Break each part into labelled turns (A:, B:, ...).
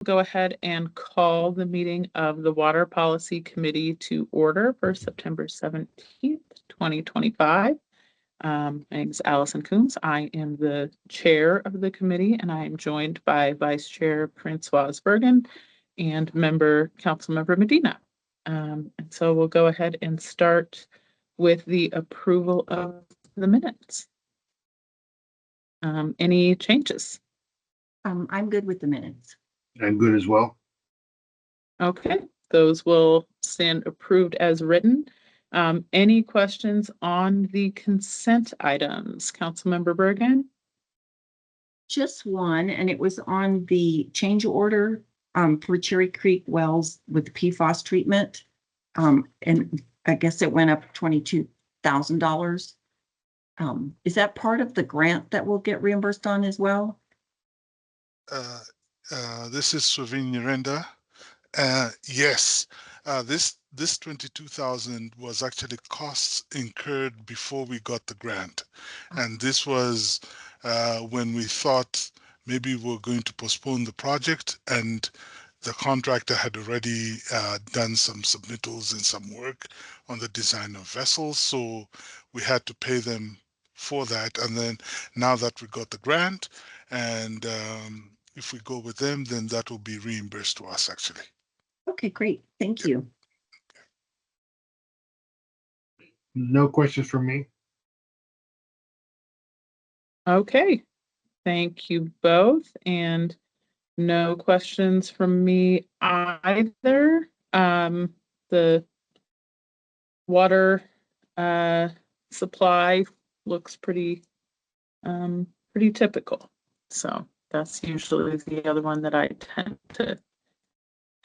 A: Go ahead and call the meeting of the Water Policy Committee to order for September 17th, 2025. My name is Alison Coombs. I am the chair of the committee, and I am joined by Vice Chair Françoise Bergan and Councilmember Medina. And so we'll go ahead and start with the approval of the minutes. Any changes?
B: I'm good with the minutes.
C: I'm good as well.
A: Okay, those will stand approved as written. Any questions on the consent items? Councilmember Bergan?
B: Just one, and it was on the change order for Cherry Creek wells with PFAS treatment. And I guess it went up $22,000. Is that part of the grant that we'll get reimbursed on as well?
D: This is Suvin Nyirenda. Yes, this 22,000 was actually costs incurred before we got the grant, and this was when we thought maybe we're going to postpone the project, and the contractor had already done some submittals and some work on the design of vessels, so we had to pay them for that. And then now that we got the grant, and if we go with them, then that will be reimbursed to us, actually.
B: Okay, great. Thank you.
C: No questions from me.
A: Okay, thank you both. And no questions from me either. The water supply looks pretty typical. So that's usually the other one that I tend to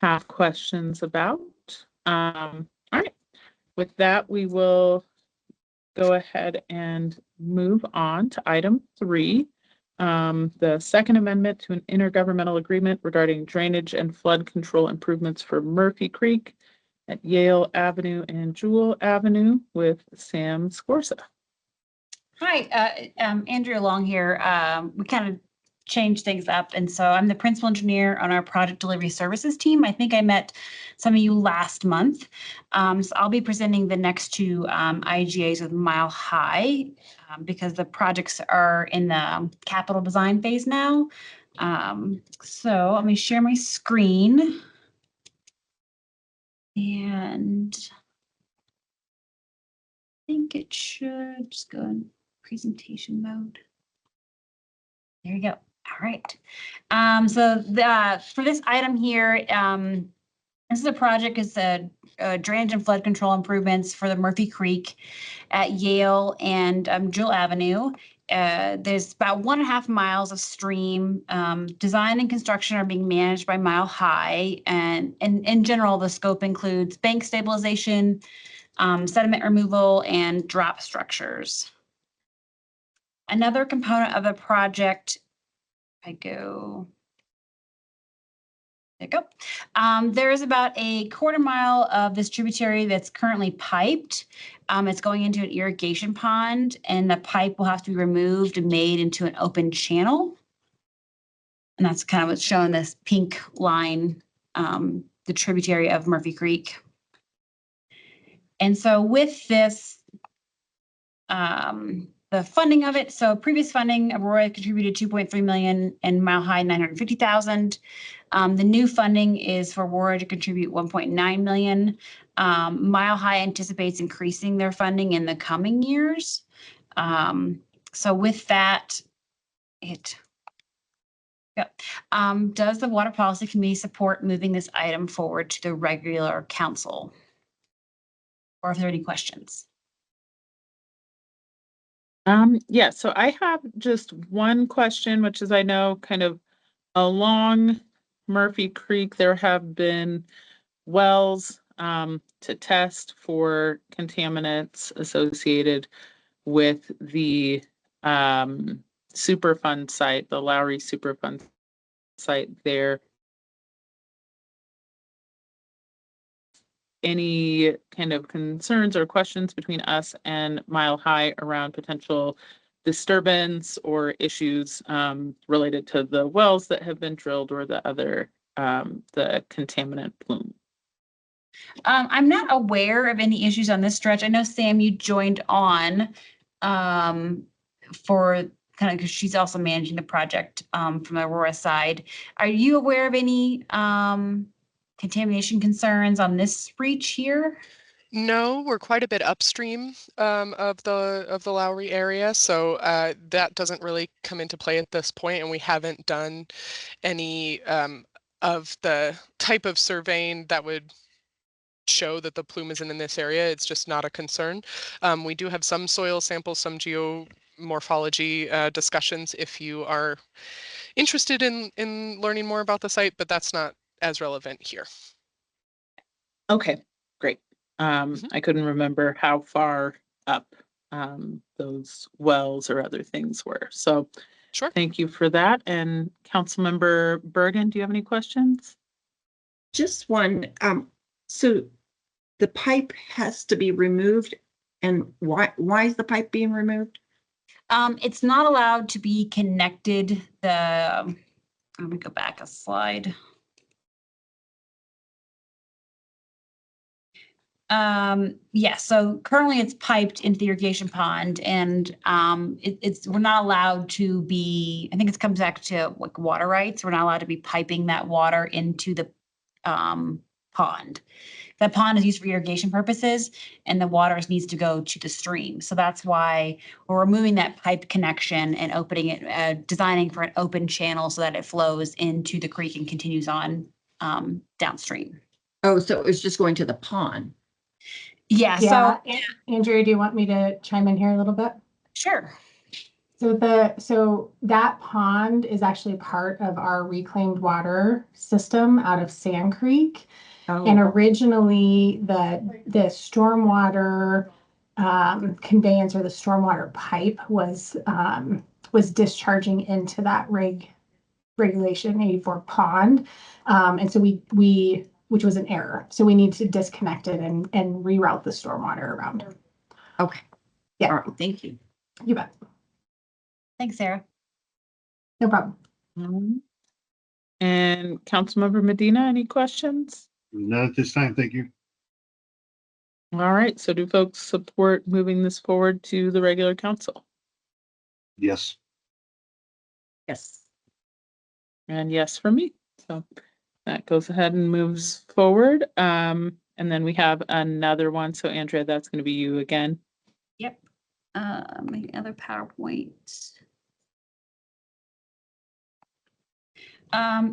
A: have questions about. All right, with that, we will go ahead and move on to item 3. The second amendment to an intergovernmental agreement regarding drainage and flood control improvements for Murphy Creek at Yale Avenue and Jewel Avenue with Sam Scorsa.
E: Hi, Andrea Long here. We kind of changed things up, and so I'm the principal engineer on our project delivery services team. I think I met some of you last month. So I'll be presenting the next 2 IGAs with Mile High because the projects are in the capital design phase now. So let me share my screen. And I think it should just go in presentation mode. There you go. All right. So for this item here, this is a project. It's a drainage and flood control improvements for the Murphy Creek at Yale and Jewel Avenue. There's about 1.5 miles of stream. Design and construction are being managed by Mile High, and in general, the scope includes bank stabilization, sediment removal, and drop structures. Another component of the project, there you go. There is about 1/4 mile of this tributary that's currently piped. It's going into an irrigation pond, and the pipe will have to be removed and made into an open channel. And that's kind of what's shown, this pink line, the tributary of Murphy Creek. And so with this, the funding of it, so previous funding, Aurora contributed $2.3 million and Mile High $950,000. The new funding is for Aurora to contribute $1.9 million. Mile High anticipates increasing their funding in the coming years. So with that, does the Water Policy Committee support moving this item forward to the regular council? Or if there are any questions?
A: Yeah, so I have just one question, which is, I know kind of along Murphy Creek, there have been wells to test for contaminants associated with the Superfund site, the Lowry Superfund site there. Any kind of concerns or questions between us and Mile High around potential disturbance or issues related to the wells that have been drilled or the other the contaminant plume.
E: I'm not aware of any issues on this stretch. I know, Sam, you joined on for kind of because she's also managing the project from the Aurora side. Are you aware of any contamination concerns on this reach here?
F: No, we're quite a bit upstream of the Lowry area, so that doesn't really come into play at this point, and we haven't done any of the type of surveying that would show that the plume isn't in this area. It's just not a concern. We do have some soil samples, some geomorphology discussions if you are interested in learning more about the site, but that's not as relevant here.
A: Okay, great. I couldn't remember how far up those wells or other things were. So
F: Sure.
A: thank you for that. And Councilmember Bergan, do you have any questions?
B: Just one. So the pipe has to be removed, and why is the pipe being removed?
E: It's not allowed to be connected. Let me go back a slide. So currently it's piped into the irrigation pond, and we're not allowed to be, I think it comes back to like water rights. We're not allowed to be piping that water into the pond. That pond is used for irrigation purposes, and the water needs to go to the stream. So that's why we're removing that pipe connection and opening it, designing for an open channel so that it flows into the creek and continues on downstream.
B: Oh, so it was just going to the pond.
E: Yeah.
G: Yeah,
E: So
G: Andrea, do you want me to chime in here a little bit?
E: sure.
G: So that pond is actually part of our reclaimed water system out of Sand Creek. And originally the stormwater conveyance or the stormwater pipe was discharging into that regulation 84 pond. And so we which was an error. So we need to disconnect it and reroute the stormwater around.
B: Okay.
G: Yeah.
B: All right. Thank you.
G: You bet.
E: Thanks, Sarah.
G: No problem.
A: And Councilmember Medina, any questions?
C: Not at this time, thank you.
A: All right, so do folks support moving this forward to the regular council?
C: Yes.
B: Yes.
A: And yes for me. So that goes ahead and moves forward. And then we have another one. So Andrea, that's going to be you again.
E: Yep. My other PowerPoint.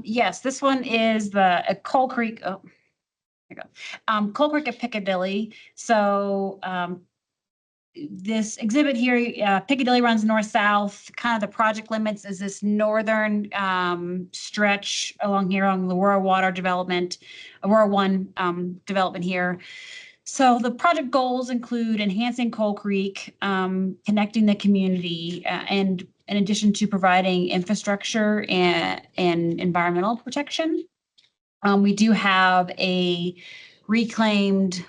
E: Yes, this one is the Coal Creek. Oh, there you go. Coal Creek at Piccadilly. So this exhibit here, Piccadilly runs north-south. Kind of the project limits is this northern stretch along here on the Aurora Water Development, Aurora 1 development here. So the project goals include enhancing Coal Creek, connecting the community, and in addition to providing infrastructure and environmental protection. We do have a reclaimed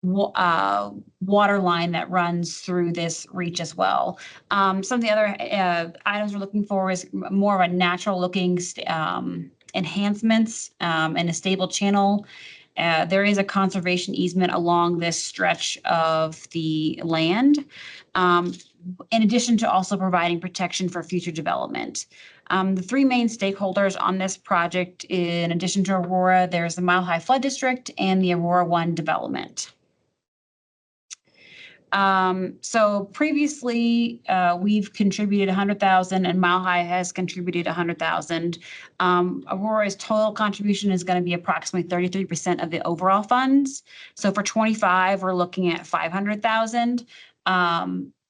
E: water line that runs through this reach as well. Some of the other items we're looking for is more of a natural looking enhancements and a stable channel. There is a conservation easement along this stretch of the land, in addition to also providing protection for future development. The three main stakeholders on this project, in addition to Aurora, there's the Mile High Flood District and the Aurora 1 development. So previously, we've contributed 100,000 and Mile High has contributed 100,000. Aurora's total contribution is going to be approximately 33% of the overall funds. So for 25, we're looking at 500,000.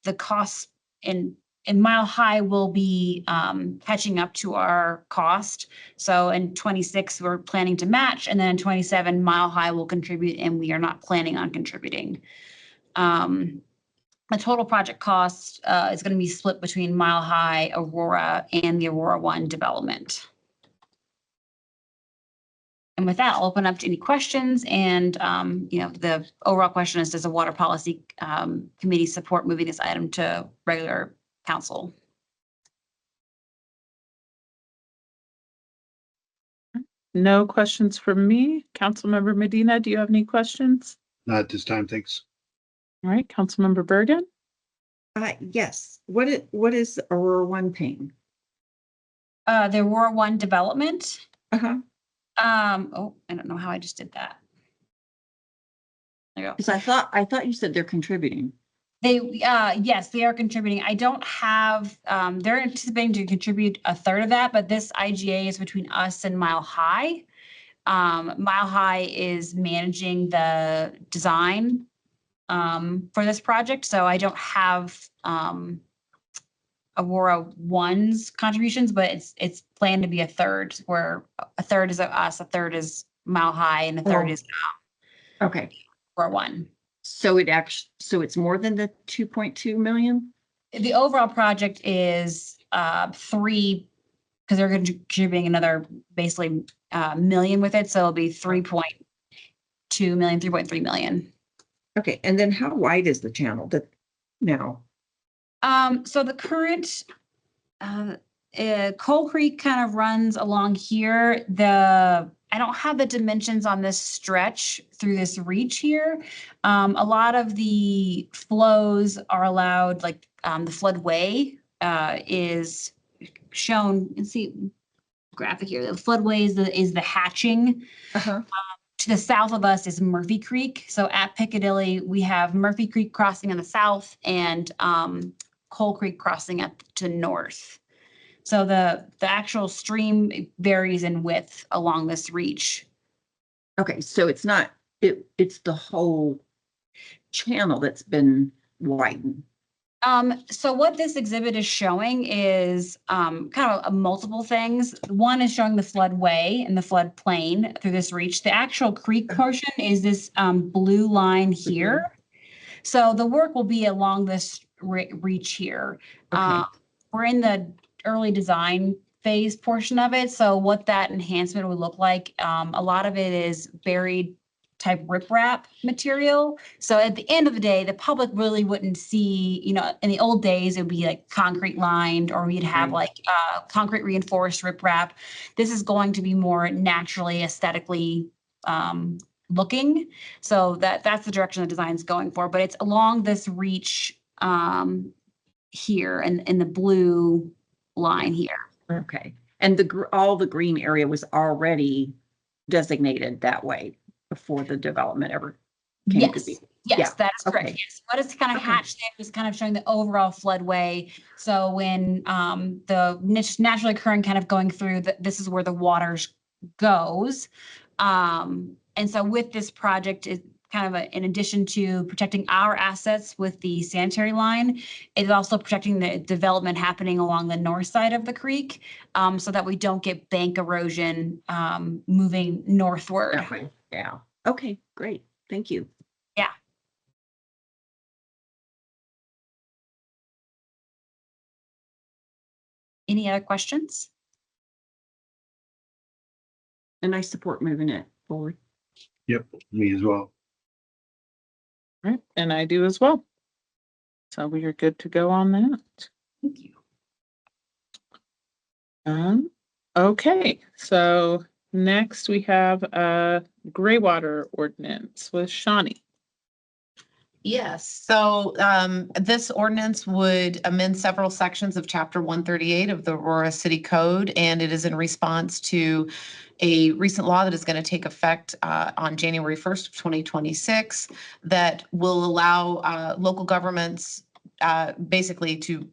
E: The costs in Mile High will be catching up to our cost. So in 26, we're planning to match, and then in 27, Mile High will contribute, and we are not planning on contributing. The total project cost is going to be split between Mile High, Aurora, and the Aurora 1 development. And with that, I'll open up to any questions. And, the overall question is, does the Water Policy Committee support moving this item to regular council?
A: No questions from me. Councilmember Medina, do you have any questions?
C: Not at this time, thanks.
A: All right, Councilmember Bergan?
B: Yes. What is Aurora One paying?
E: The Aurora One development.
B: Uh-huh.
E: Oh, I don't know how I just did that. There you go.
B: Because I thought you said they're contributing.
E: They, yes, they are contributing. I don't have, they're anticipating to contribute a third of that, but this IGA is between us and Mile High. Mile High is managing the design, for this project, so I don't have, Aurora One's contributions, but it's planned to be a third, where a third is us, a third is Mile High, and a third is
B: Okay.
E: Aurora One.
B: So it's more than the 2.2 million?
E: The overall project is 3, because they're contributing another basically million with it, so it'll be 3.2 million, 3.3 million.
B: Okay, and then how wide is the channel now?
E: So the current Coal Creek kind of runs along here. I don't have the dimensions on this stretch through this reach here. A lot of the flows are allowed, like the floodway is shown. You can see graphic here. The floodway is the hatching.
B: Uh-huh.
E: To the south of us is Murphy Creek. So at Piccadilly, we have Murphy Creek crossing on the south and Coal Creek crossing to north. So the actual stream varies in width along this reach.
B: Okay, so it's not, it's the whole channel that's been widened.
E: So what this exhibit is showing is kind of multiple things. One is showing the floodway and the floodplain through this reach. The actual creek portion is this blue line here. So the work will be along this reach here.
B: Okay.
E: We're in the early design phase portion of it. So what that enhancement would look like, a lot of it is buried type riprap material. So at the end of the day, the public really wouldn't see, in the old days, it would be like concrete lined, or we'd have like concrete reinforced riprap. This is going to be more naturally, aesthetically looking. So that's the direction the design is going for, but it's along this reach here and in the blue line here.
B: Okay, and all the green area was already designated that way before the development ever came to be.
E: Yes,
B: Yeah,
E: that is correct.
B: okay.
E: Yes. What is kind of
B: Okay.
E: hatched there is kind of showing the overall floodway. So when the naturally occurring kind of going through, this is where the waters goes. And so with this project, is kind of in addition to protecting our assets with the sanitary line, it is also protecting the development happening along the north side of the creek, so that we don't get bank erosion moving northward.
B: That way. Yeah. Okay, great. Thank you.
E: Yeah. Any other questions?
B: And I support moving it forward.
C: Yep, me as well.
A: All right, and I do as well. So we are good to go on that.
E: Thank you.
A: Okay, so next we have a gray water ordinance with Shawnee.
H: Yes, so this ordinance would amend several sections of Chapter 138 of the Aurora City Code, and it is in response to a recent law that is going to take effect on January 1st of 2026 that will allow local governments basically to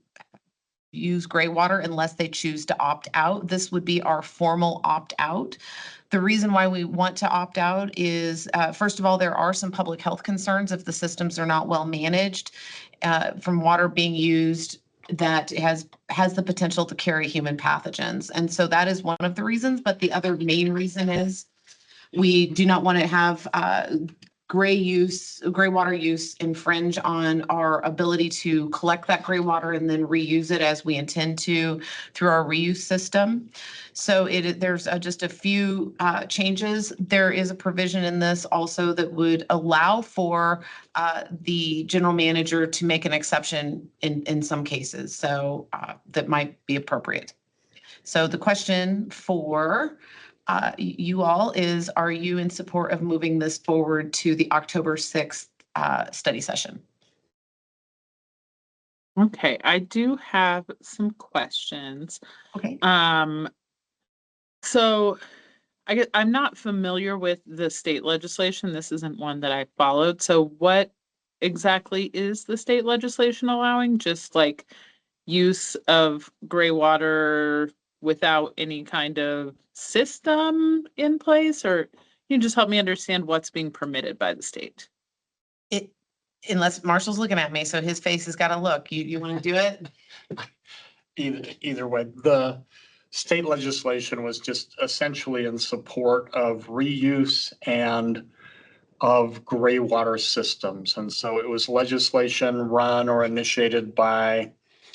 H: use gray water unless they choose to opt out. This would be our formal opt-out. The reason why we want to opt out is, first of all, there are some public health concerns if the systems are not well managed from water being used that has the potential to carry human pathogens. And so that is one of the reasons. But the other main reason is we do not want to have gray water use infringe on our ability to collect that gray water and then reuse it as we intend to through our reuse system. So there's just a few changes. There is a provision in this also that would allow for the general manager to make an exception in some cases. So that might be appropriate. So the question for you all is, are you in support of moving this forward to the October 6th study session?
A: Okay, I do have some questions.
H: Okay.
A: So I guess I'm not familiar with the state legislation. This isn't one that I followed. So what exactly is the state legislation allowing? Just like use of gray water without any kind of system in place, or can you just help me understand what's being permitted by the state?
H: Unless Marshall's looking at me, so his face has got to look. You want to do it?
I: Either way, the state legislation was just essentially in support of reuse and of gray water systems. And so it was legislation run or initiated by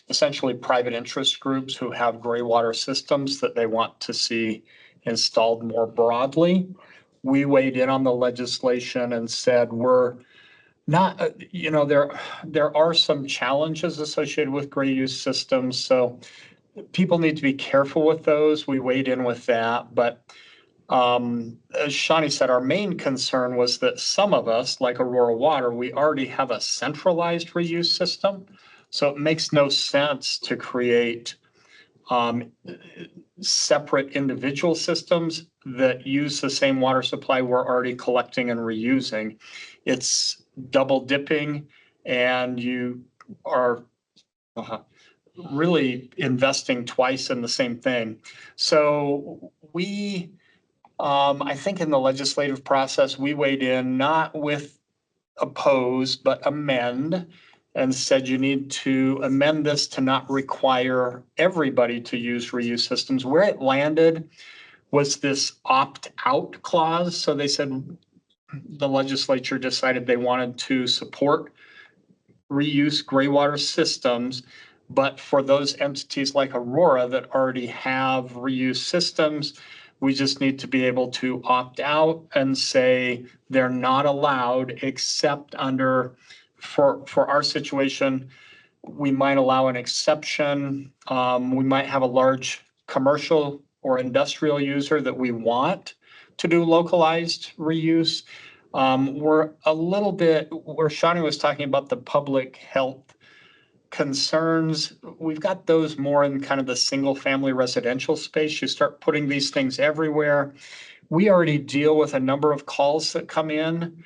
I: essentially private interest groups who have gray water systems that they want to see installed more broadly. We weighed in on the legislation and said, we're not, there are some challenges associated with gray use systems. So people need to be careful with those. We weighed in with that, but as Shawnee said, our main concern was that some of us, like Aurora Water, we already have a centralized reuse system. So it makes no sense to create separate individual systems that use the same water supply we're already collecting and reusing. It's double dipping, and you are really investing twice in the same thing. So we, I think in the legislative process, we weighed in not with oppose, but amend, and said you need to amend this to not require everybody to use reuse systems. Where it landed was this opt-out clause. So they said the legislature decided they wanted to support reuse gray water systems, but for those entities like Aurora that already have reuse systems, we just need to be able to opt out and say they're not allowed except under, for our situation, we might allow an exception. We might have a large commercial or industrial user that we want to do localized reuse. We're a little bit, where Shawnee was talking about the public health concerns, we've got those more in kind of the single family residential space. You start putting these things everywhere. We already deal with a number of calls that come in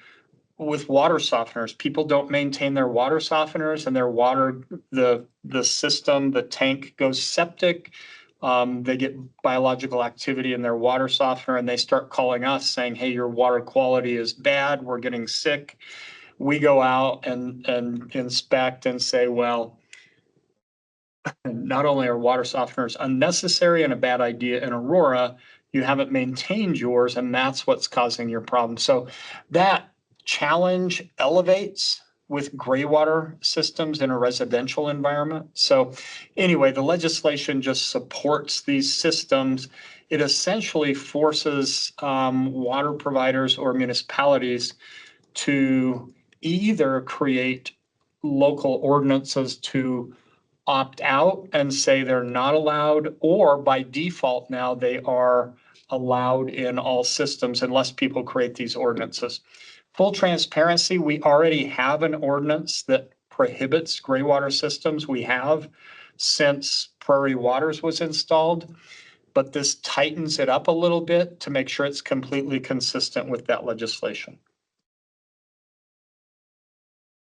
I: with water softeners. People don't maintain their water softeners, and their water, the system, the tank goes septic. They get biological activity in their water softener, and they start calling us saying, hey, your water quality is bad. We're getting sick. We go out and inspect and say, well, not only are water softeners unnecessary and a bad idea in Aurora, you haven't maintained yours, and that's what's causing your problem. So that challenge elevates with gray water systems in a residential environment. So anyway, the legislation just supports these systems. It essentially forces water providers or municipalities to either create local ordinances to opt out and say they're not allowed, or by default now they are allowed in all systems unless people create these ordinances. Full transparency, we already have an ordinance that prohibits gray water systems. We have since Prairie Waters was installed, but this tightens it up a little bit to make sure it's completely consistent with that legislation.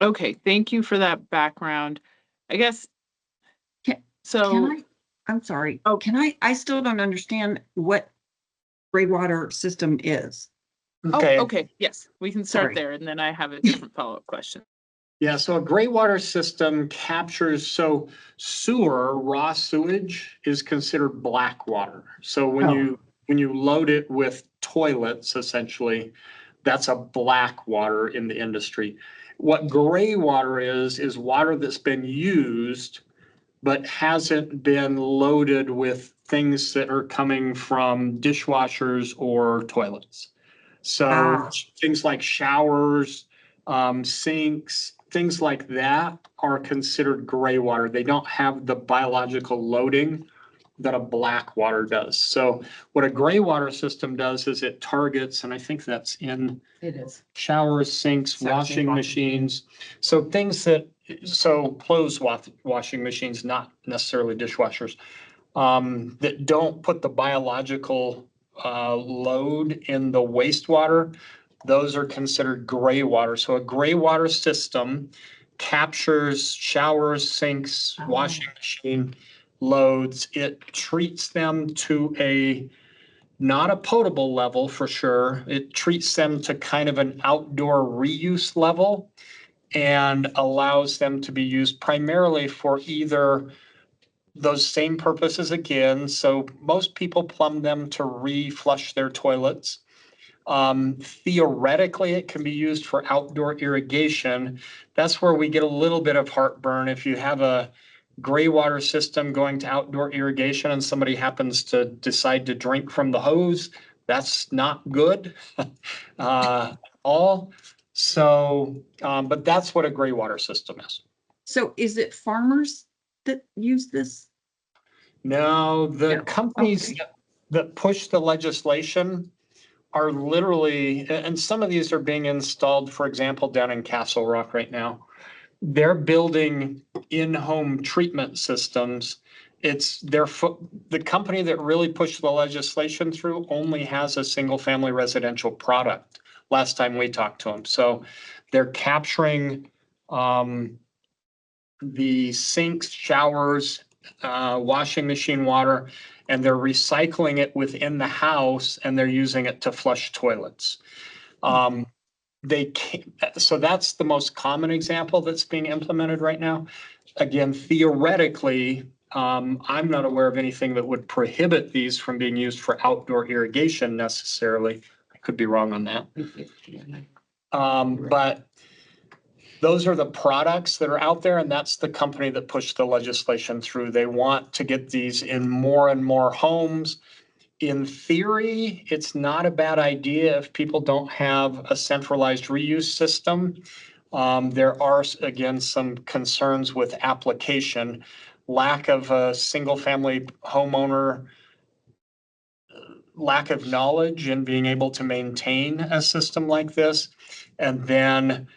A: Okay, thank you for that background. I guess,
B: I'm sorry.
A: Oh.
B: I still don't understand what gray water system is.
A: okay, yes, we can start
B: Sorry.
A: there, and then I have a different follow-up question.
I: Yeah, so a gray water system captures, so sewer, raw sewage is considered black water. So when you load it with toilets, essentially, that's a black water in the industry. What gray water is water that's been used but hasn't been loaded with things that are coming from dishwashers or toilets. So things like showers, sinks, things like that are considered gray water. They don't have the biological loading a black water does. So what a gray water system does is it targets, and I think that's in
H: It is.
I: showers, sinks,
H: Showers,
I: washing
H: sinks,
I: machines. So things that, so clothes washing machines, not necessarily dishwashers, that don't put the biological load in the wastewater. Those are considered gray water. So a gray water system captures showers, sinks, washing machine loads. It treats them to not a potable level for sure. It treats them to kind of an outdoor reuse level and allows them to be used primarily for either those same purposes again. So most people plumb them to reflush their toilets. Theoretically, it can be used for outdoor irrigation. That's where we get a little bit of heartburn. If you have a gray water system going to outdoor irrigation and somebody happens to decide to drink from the hose, that's not good all. So, but that's what a gray water system is.
B: So is it farmers that use this?
I: No, the
B: No.
I: companies
B: Okay.
I: that push the legislation are literally, and some of these are being installed, for example, down in Castle Rock right now. They're building in-home treatment systems. It's the company that really pushed the legislation through only has a single-family residential product. Last time we talked to them, so they're capturing the sinks, showers, washing machine water, and they're recycling it within the house and they're using it to flush toilets. So that's the most common example that's being implemented right now. Again, theoretically, I'm not aware of anything that would prohibit these from being used for outdoor irrigation necessarily. I could be wrong on that. But those are the products that are out there, and that's the company that pushed the legislation through. They want to get these in more and more homes. In theory, it's not a bad idea if people don't have a centralized reuse system. There are, again, some concerns with application, lack of a single-family homeowner, lack of knowledge in being able to maintain a system like this, and then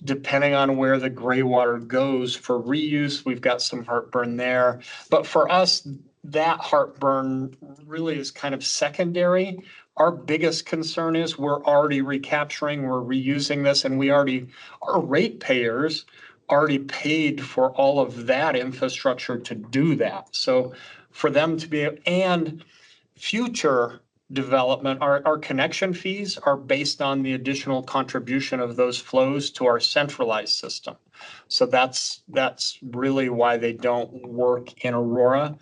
I: depending on where the gray water goes for reuse, we've got some heartburn there. But for us, that heartburn really is kind of secondary. Our biggest concern is we're already recapturing, we're reusing this, and our ratepayers already paid for all of that infrastructure to do that. So for them to be, and future development, our connection fees are based on the additional contribution of those flows to our centralized system. So that's really why they don't work in Aurora.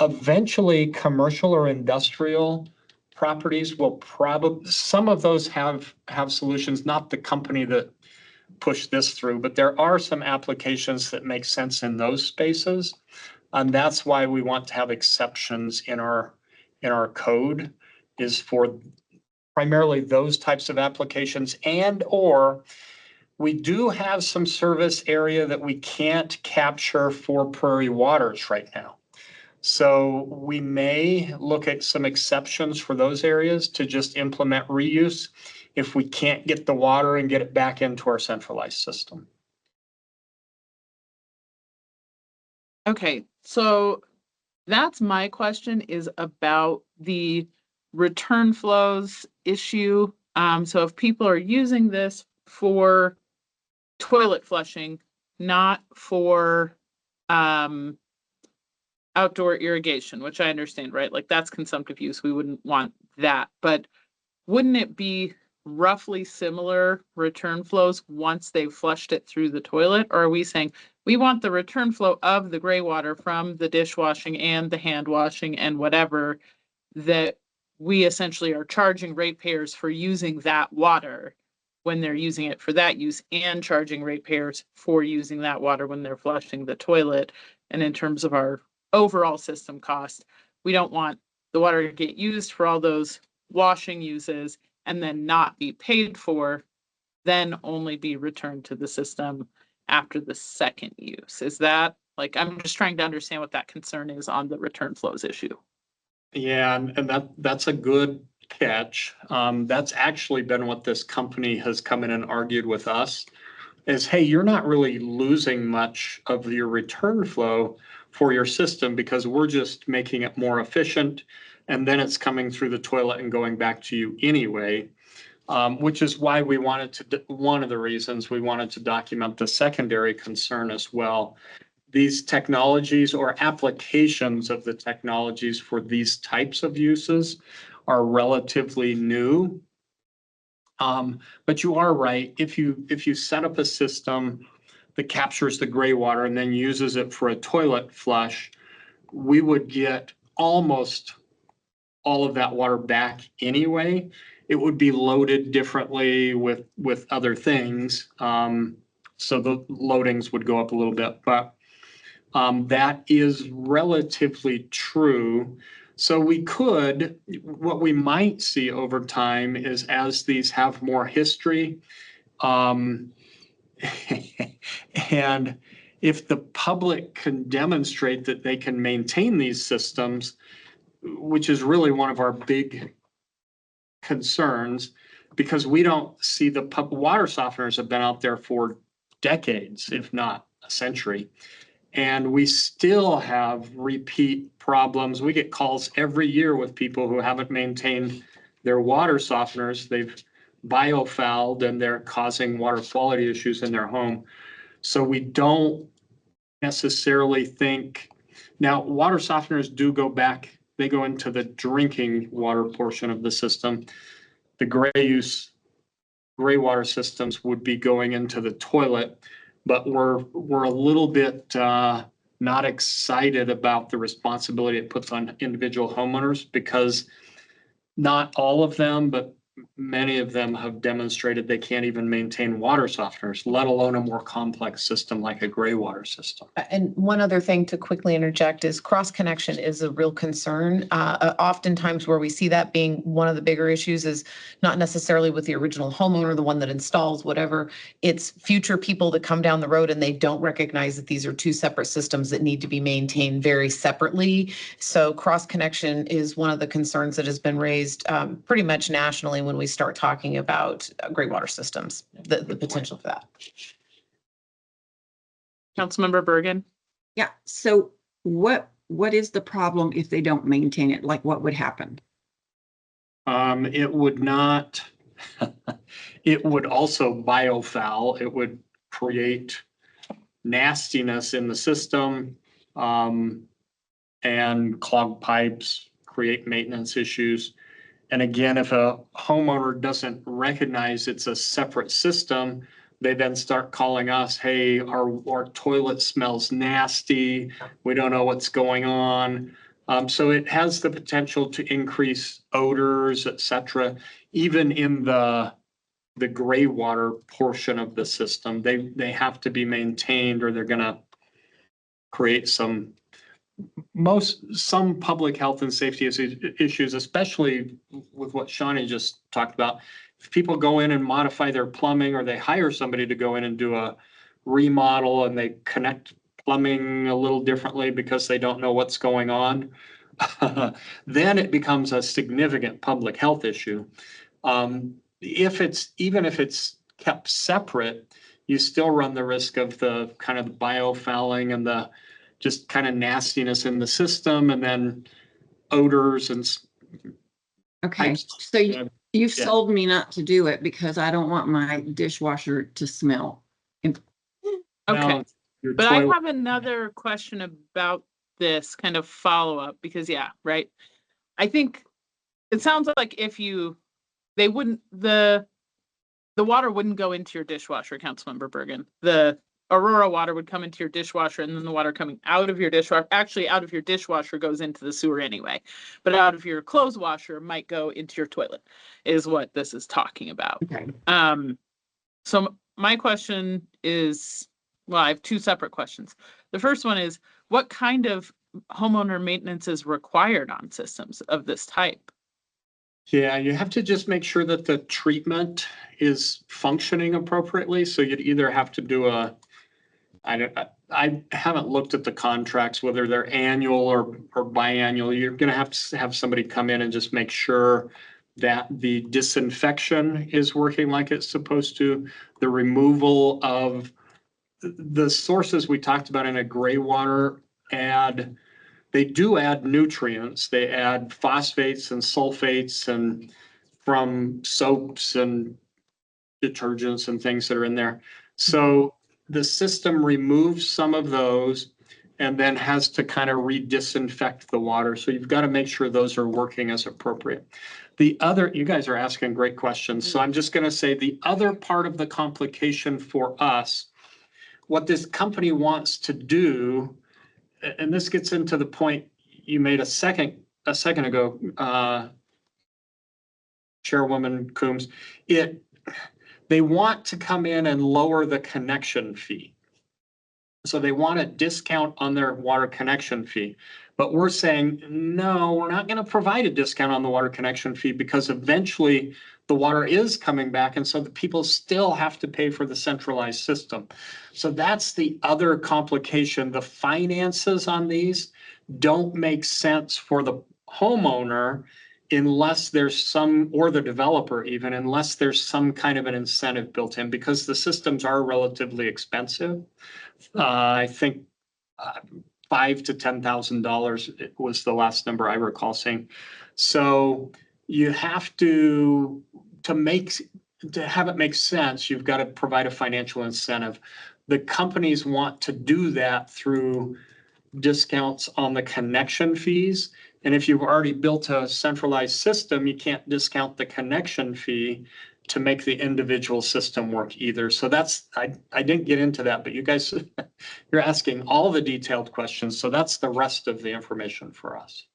I: Eventually, commercial or industrial properties will probably, some of those have solutions, not the company that pushed this through, but there are some applications that make sense in those spaces. And that's why we want to have exceptions in our code, is for primarily those types of applications, and or we do have some service area that we can't capture for prairie waters right now. So we may look at some exceptions for those areas to just implement reuse if we can't get the water and get it back into our centralized system.
A: Okay, so that's my question, is about the return flows issue. So if people are using this for toilet flushing, not for outdoor irrigation, which I understand, right? Like that's consumptive use. We wouldn't want that. But wouldn't it be roughly similar return flows once they've flushed it through the toilet? Or are we saying we want the return flow of the gray water from the dishwashing and the hand washing and whatever, that we essentially are charging ratepayers for using that water when they're using it for that use, and charging ratepayers for using that water when they're flushing the toilet? And in terms of our overall system cost, we don't want the water to get used for all those washing uses and then not be paid for, then only be returned to the system after the second use. Is that Like, I'm just trying to understand what that concern is on the return flows issue.
I: Yeah, and that's a good catch. That's actually been what this company has come in and argued with us is, hey, you're not really losing much of your return flow for your system because we're just making it more efficient. And then it's coming through the toilet and going back to you anyway, which is why we wanted to, one of the reasons we wanted to document the secondary concern as well. These technologies or applications of the technologies for these types of uses are relatively new. But you are right. If you set up a system that captures the gray water and then uses it for a toilet flush, we would get almost all of that water back anyway. It would be loaded differently with other things. So the loadings would go up a little bit, but that is relatively true. So we could, what we might see over time is as these have more history, and if the public can demonstrate that they can maintain these systems, which is really one of our big concerns, because we don't see the water softeners have been out there for decades, if not a century. And we still have repeat problems. We get calls every year with people who haven't maintained their water softeners. They've biofouled and they're causing water quality issues in their home. So we don't necessarily think, now water softeners do go back, they go into the drinking water portion of the system. The gray water systems would be going into the toilet. But we're a little bit not excited about the responsibility it puts on individual homeowners because not all of them, but many of them have demonstrated they can't even maintain water softeners, let alone a more complex system like a gray water system.
H: And one other thing to quickly interject is cross connection is a real concern. Oftentimes where we see that being one of the bigger issues is not necessarily with the original homeowner, the one that installs whatever. It's future people that come down the road and they don't recognize that these are two separate systems that need to be maintained very separately. So cross connection is one of the concerns that has been raised pretty much nationally when we start talking about gray water systems, the potential for that.
A: Councilmember Bergan?
B: Yeah, so what is the problem if they don't maintain it? Like what would happen?
I: It would not, it would also biofoul. It would create nastiness in the system and clog pipes, create maintenance issues. And again, if a homeowner doesn't recognize it's a separate system, they then start calling us, hey, our toilet smells nasty. We don't know what's going on. So it has the potential to increase odors, et cetera, even in the gray water portion of the system. They have to be maintained or they're gonna create some public health and safety issues, especially with what Shawnee just talked about. If people go in and modify their plumbing or they hire somebody to go in and do a remodel and they connect plumbing a little differently because they don't know what's going on, then it becomes a significant public health issue. Even if it's kept separate, you still run the risk of the kind of biofouling and the just kind of nastiness in the system and then odors and.
B: Okay, so you've sold me not to do it because I don't want my dishwasher to smell.
A: Okay, but I have another question about this kind of follow-up because yeah, right. I think it sounds like if they wouldn't, the water wouldn't go into your dishwasher, Councilmember Bergan. The Aurora water would come into your dishwasher and then the water coming out of your dishwasher, actually out of your dishwasher goes into the sewer anyway, but out of your clothes washer might go into your toilet is what this is talking about.
B: Okay.
A: So my question is, well, I have two separate questions. The first one is, what kind of homeowner maintenance is required on systems of this type?
I: Yeah, you have to just make sure that the treatment is functioning appropriately. So you'd either have to do I haven't looked at the contracts, whether they're annual or biannual. You're gonna have to have somebody come in and just make sure that the disinfection is working like it's supposed to. The removal of the sources we talked about in a gray water they do add nutrients. They add phosphates and sulfates and from soaps and detergents and things that are in there. So the system removes some of those and then has to kind of re-disinfect the water. So you've got to make sure those are working as appropriate. The other, you guys are asking great questions. So I'm just going to say the other part of the complication for us, what this company wants to do, and this gets into the point you made a second ago, Chairwoman Coombs, they want to come in and lower the connection fee. So they want a discount on their water connection fee. But we're saying, no, we're not going to provide a discount on the water connection fee because eventually the water is coming back. And so the people still have to pay for the centralized system. So that's the other complication. The finances on these don't make sense for the homeowner unless there's some, or the developer even, unless there's some kind of an incentive built in, because the systems are relatively expensive. I think $5,000 to $10,000 was the last number I recall seeing. So you have to have it make sense, you've got to provide a financial incentive. The companies want to do that through discounts on the connection fees. And if you've already built a centralized system, you can't discount the connection fee to make the individual system work either. So that's, I didn't get into that, but you guys, you're asking all the detailed questions. So that's the rest of the information for us.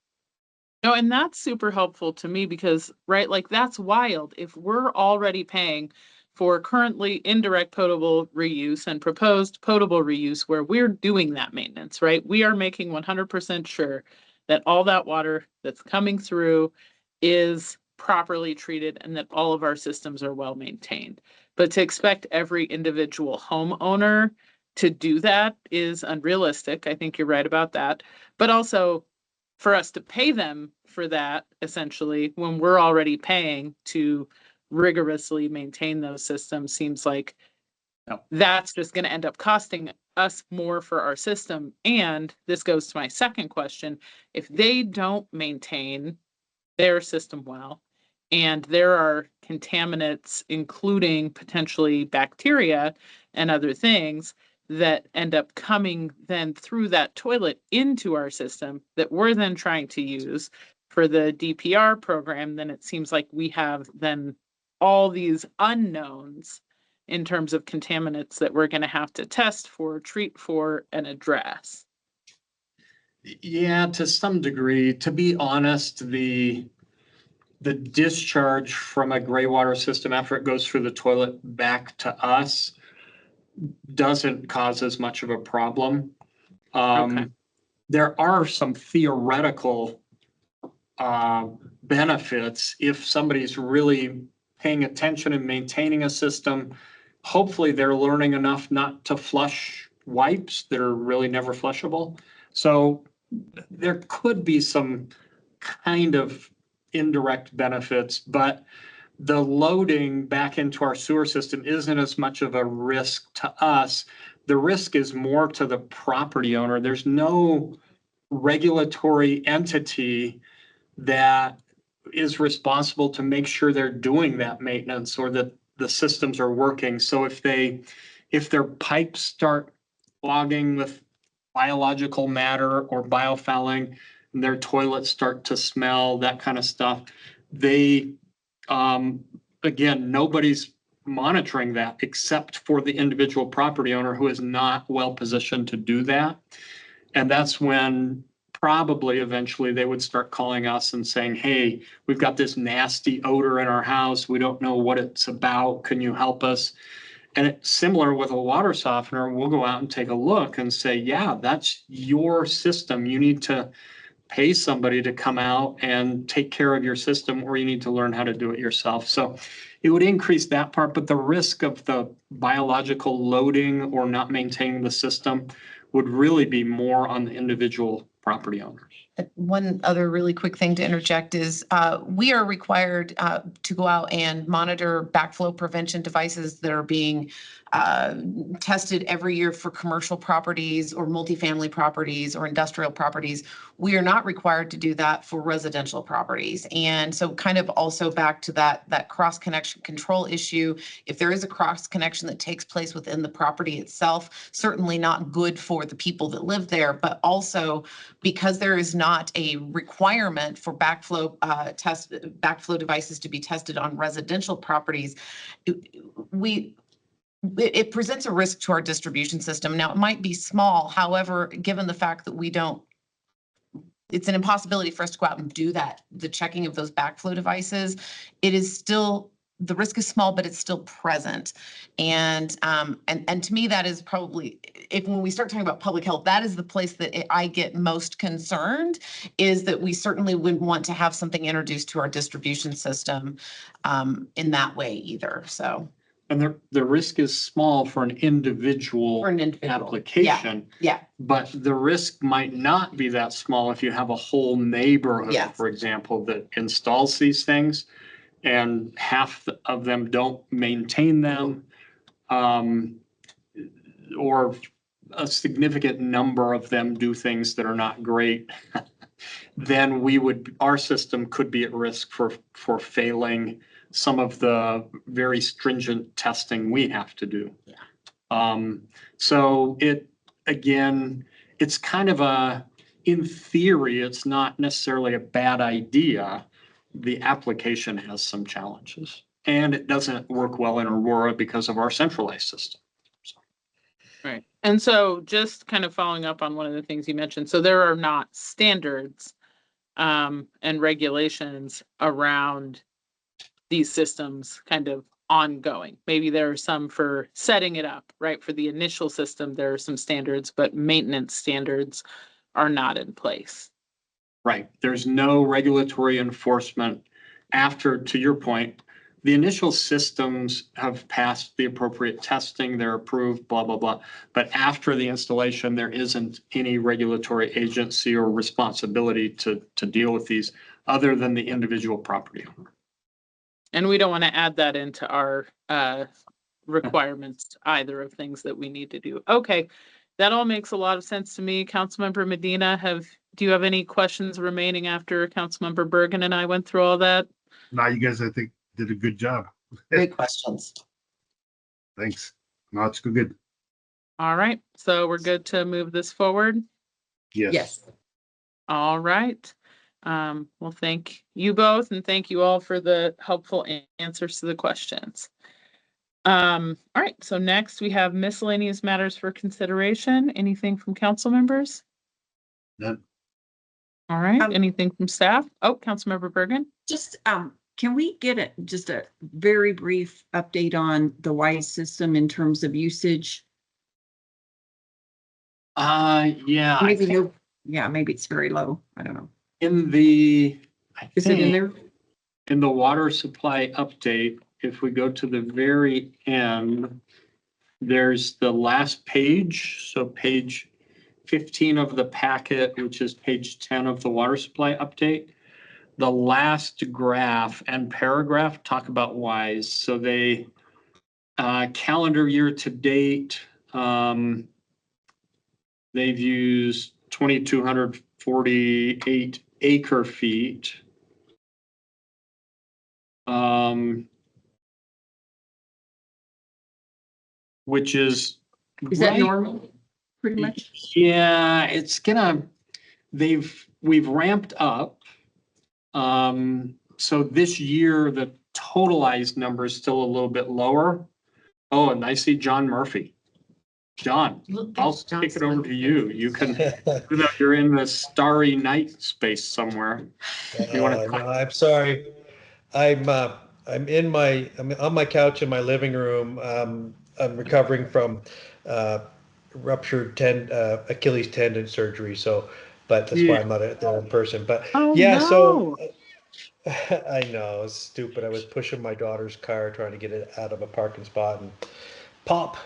A: No, and that's super helpful to me because, right, like that's wild. If we're already paying for currently indirect potable reuse and proposed potable reuse where we're doing that maintenance, right? We are making 100% sure that all that water that's coming through is properly treated and that all of our systems are well maintained. But to expect every individual homeowner to do that is unrealistic. I think you're right about that. But also for us to pay them for that, essentially, when we're already paying to rigorously maintain those systems, seems like that's just going to end up costing us more for our system. And this goes to my second question. If they don't maintain their system well, and there are contaminants, including potentially bacteria and other things that end up coming then through that toilet into our system that we're then trying to use for the DPR program, then it seems like we have then all these unknowns in terms of contaminants that we're going to have to test for, treat for, and address.
I: Yeah, to some degree. To be honest, the discharge from a gray water system after it goes through the toilet back to us doesn't cause as much of a problem.
A: Okay.
I: There are some theoretical benefits if somebody's really paying attention and maintaining a system. Hopefully they're learning enough not to flush wipes that are really never flushable. So there could be some kind of indirect benefits, but the loading back into our sewer system isn't as much of a risk to us. The risk is more to the property owner. There's no regulatory entity that is responsible to make sure they're doing that maintenance or that the systems are working. So if their pipes start clogging with biological matter or biofouling, and their toilets start to smell, that kind of stuff, they, again, nobody's monitoring that except for the individual property owner who is not well positioned to do that. And that's when probably eventually they would start calling us and saying, hey, we've got this nasty odor in our house. We don't know what it's about. Can you help us? And it's similar with a water softener. We'll go out and take a look and say, yeah, that's your system. You need to pay somebody to come out and take care of your system, or you need to learn how to do it yourself. So it would increase that part, but the risk of the biological loading or not maintaining the system would really be more on the individual property owners.
H: One other really quick thing to interject is we are required to go out and monitor backflow prevention devices that are being tested every year for commercial properties or multifamily properties or industrial properties. We are not required to do that for residential properties. And so kind of also back to that cross connection control issue, if there is a cross connection that takes place within the property itself, certainly not good for the people that live there, but also because there is not a requirement for backflow devices to be tested on residential properties, it presents a risk to our distribution system. Now, it might be small, however, given the fact that it's an impossibility for us to go out and do that, the checking of those backflow devices, it is still, the risk is small, but it's still present. And to me, that is probably, when we start talking about public health, that is the place that I get most concerned, is that we certainly wouldn't want to have something introduced to our distribution system in that way either, so.
I: And the risk is small for an individual application.
H: Yeah.
I: But the risk might not be that small if you have a whole neighborhood,
H: Yes.
I: for example, that installs these things and half of them don't maintain them, or a significant number of them do things that are not great. Then our system could be at risk for failing some of the very stringent testing we have to do.
H: Yeah.
I: So it's kind of in theory, it's not necessarily a bad idea. The application has some challenges, and it doesn't work well in Aurora because of our centralized system.
A: Right. And so just kind of following up on one of the things you mentioned, so there are not standards and regulations around these systems kind of ongoing. Maybe there are some for setting it up, right? For the initial system, there are some standards, but maintenance standards are not in place.
I: Right. There's no regulatory enforcement after, to your point, the initial systems have passed the appropriate testing, they're approved, blah, blah, blah. But after the installation, there isn't any regulatory agency or responsibility to deal with these other than the individual property owner.
A: And we don't want to add that into our requirements either of things that we need to do. Okay, that all makes a lot of sense to me. Councilmember Medina, do you have any questions remaining after Councilmember Bergan and I went through all that?
C: Now you guys, I think, did a good job.
H: Great questions.
C: Thanks. No, it's good.
A: All right, so we're good to move this forward?
C: Yes.
A: All right. Well, thank you both, and thank you all for the helpful answers to the questions. All right, so next we have miscellaneous matters for consideration. Anything from council members?
C: None.
A: All right, anything from staff? Oh, Councilmember Bergan?
B: Just, can we get just a very brief update on the WISE system in terms of usage?
I: Yeah.
B: Maybe it's very low. I don't know.
I: Is
B: it in there?
I: In the water supply update, if we go to the very end, there's the last page. So page 15 of the packet, which is page 10 of the water supply update. The last graph and paragraph talk about WISE. So they calendar year to date, they've used 2,248 acre feet. Which is
B: that normal? Pretty much.
I: Yeah, we've ramped up. So this year, the totalized number is still a little bit lower. Oh, and I see John Murphy. John, I'll kick it over to you. You can, even though you're in the starry night space somewhere.
J: I'm sorry. I'm on my couch in my living room. I'm recovering from ruptured Achilles tendon surgery. But that's why I'm not there in person. But so I know it's stupid. I was pushing my daughter's car trying to get it out of a parking spot and pop.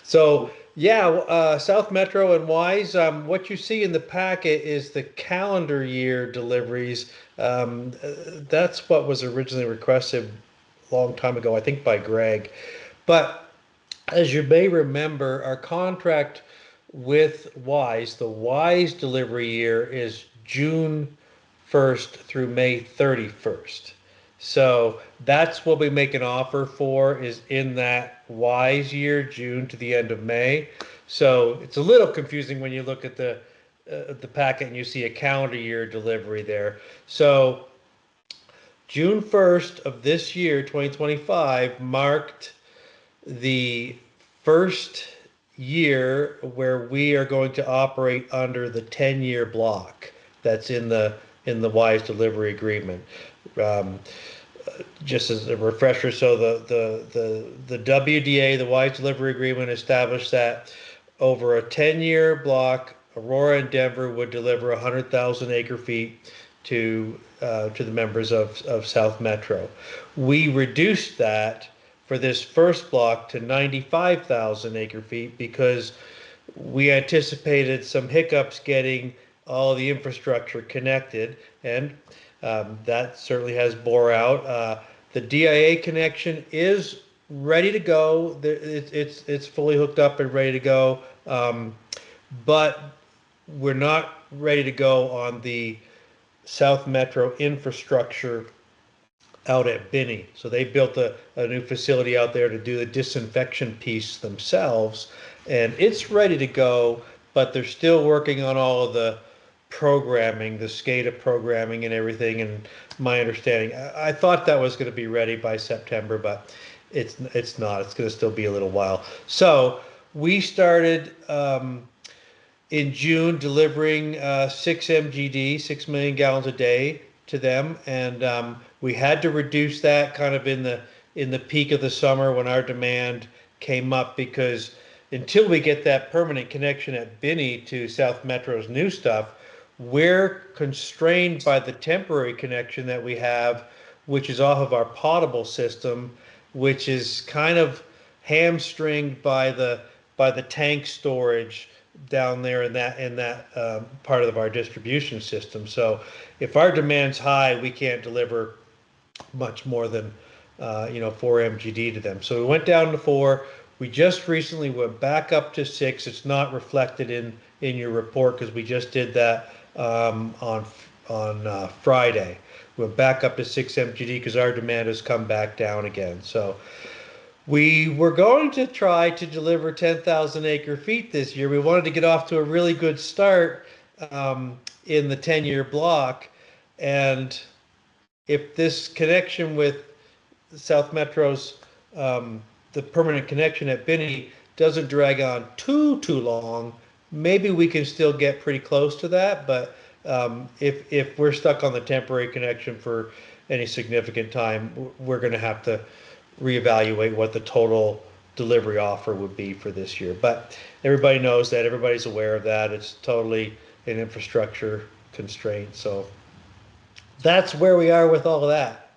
J: So yeah, South Metro and Wise, what you see in the packet is the calendar year deliveries. That's what was originally requested a long time ago, I think by Greg. But as you may remember, our contract with Wise, the Wise delivery year is June 1st through May 31st. So that's what we make an offer for, is in that Wise year, June to the end of May. So it's a little confusing when you look at the packet and you see a calendar year delivery there. So June 1st of this year, 2025, marked the first year where we are going to operate under the 10-year block that's in the Wise delivery agreement. Just as a refresher, so the WDA, the Wise delivery agreement, established that over a 10-year block, Aurora and Denver would deliver 100,000 acre feet to the members of South Metro. We reduced that for this first block to 95,000 acre feet because we anticipated some hiccups getting all the infrastructure connected, and that certainly has bore out. The DIA connection is ready to go. It's fully hooked up and ready to go, but we're not ready to go on the South Metro infrastructure out at Binney. So they built a new facility out there to do the disinfection piece themselves, and it's ready to go, but they're still working on all of the programming, the SCADA programming and everything. And my understanding, I thought that was going to be ready by September, but it's not. It's going to still be a little while. So we started in June delivering 6 MGD, 6 million gallons a day to them, and we had to reduce that kind of in the peak of the summer when our demand came up, because until we get that permanent connection at Binney to South Metro's new stuff, we're constrained by the temporary connection that we have, which is off of our potable system, which is kind of hamstringed by the tank storage down there in that part of our distribution system. So if our demand's high, we can't deliver much more than 4 MGD to them. So we went down to 4. We just recently went back up to 6. It's not reflected in your report because we just did that on Friday. We went back up to 6 MGD because our demand has come back down again. So we were going to try to deliver 10,000 acre feet this year. We wanted to get off to a really good start in the 10-year block. And if this connection with South Metro's, the permanent connection at Binney doesn't drag on too long, maybe we can still get pretty close to that. But if we're stuck on the temporary connection for any significant time, we're going to have to reevaluate what the total delivery offer would be for this year. But everybody knows that, everybody's aware of that. It's totally an infrastructure constraint. So that's where we are with all of that.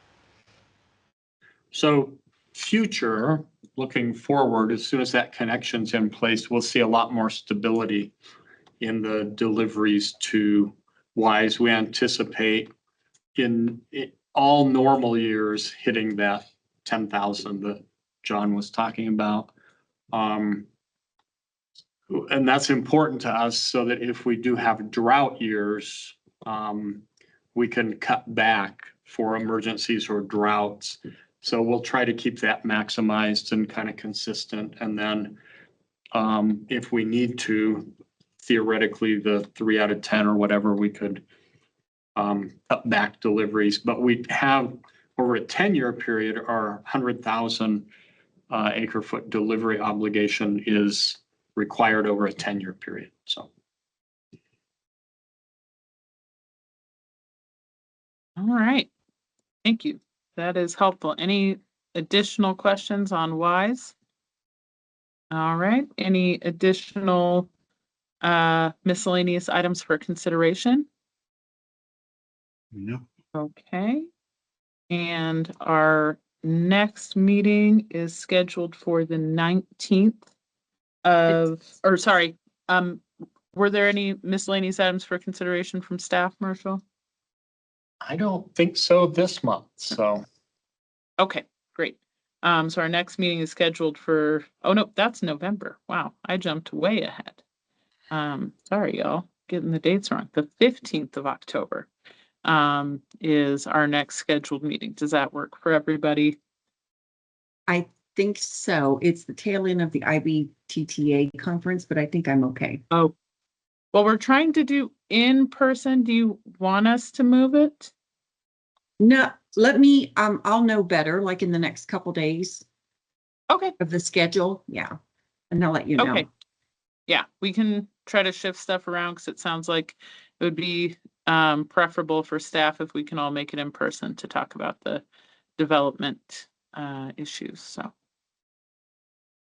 I: So future, looking forward, as soon as that connection's in place, we'll see a lot more stability in the deliveries to Wise. We anticipate in all normal years hitting that 10,000 that John was talking about. And that's important to us so that if we do have drought years, we can cut back for emergencies or droughts. So we'll try to keep that maximized and kind of consistent. And then if we need to, theoretically, the 3 out of 10 or whatever, we could cut back deliveries. But we have, over a 10-year period, our 100,000 acre foot delivery obligation is required over a 10-year period. So.
A: All right. Thank you. That is helpful. Any additional questions on Wise? All right. Any additional miscellaneous items for consideration?
C: No.
A: Okay. And our next meeting is scheduled for the 19th were there any miscellaneous items for consideration from staff, Marshall?
I: I don't think so this month, so.
A: Okay, great. So our next meeting is scheduled for, oh no, that's November. Wow, I jumped way ahead. Sorry, y'all, getting the dates wrong. The 15th of October is our next scheduled meeting. Does that work for everybody?
B: I think so. It's the tail end of the IBTTA conference, but I think I'm okay.
A: Oh, well, we're trying to do in person. Do you want us to move it?
B: No, let me, I'll know better, like in the next couple days
A: Okay,
B: of the schedule. Yeah. And I'll let you know.
A: okay. Yeah, we can try to shift stuff around because it sounds like it would be preferable for staff if we can all make it in person to talk about the development issues. So.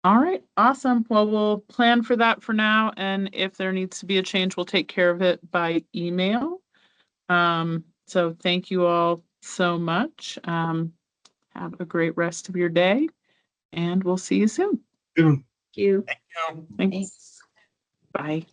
A: All right, awesome. Well, we'll plan for that for now. And if there needs to be a change, we'll take care of it by email. So thank you all so much. Have a great rest of your day and we'll see you soon.
C: Good one.
B: Thank you.
A: Thanks. Bye.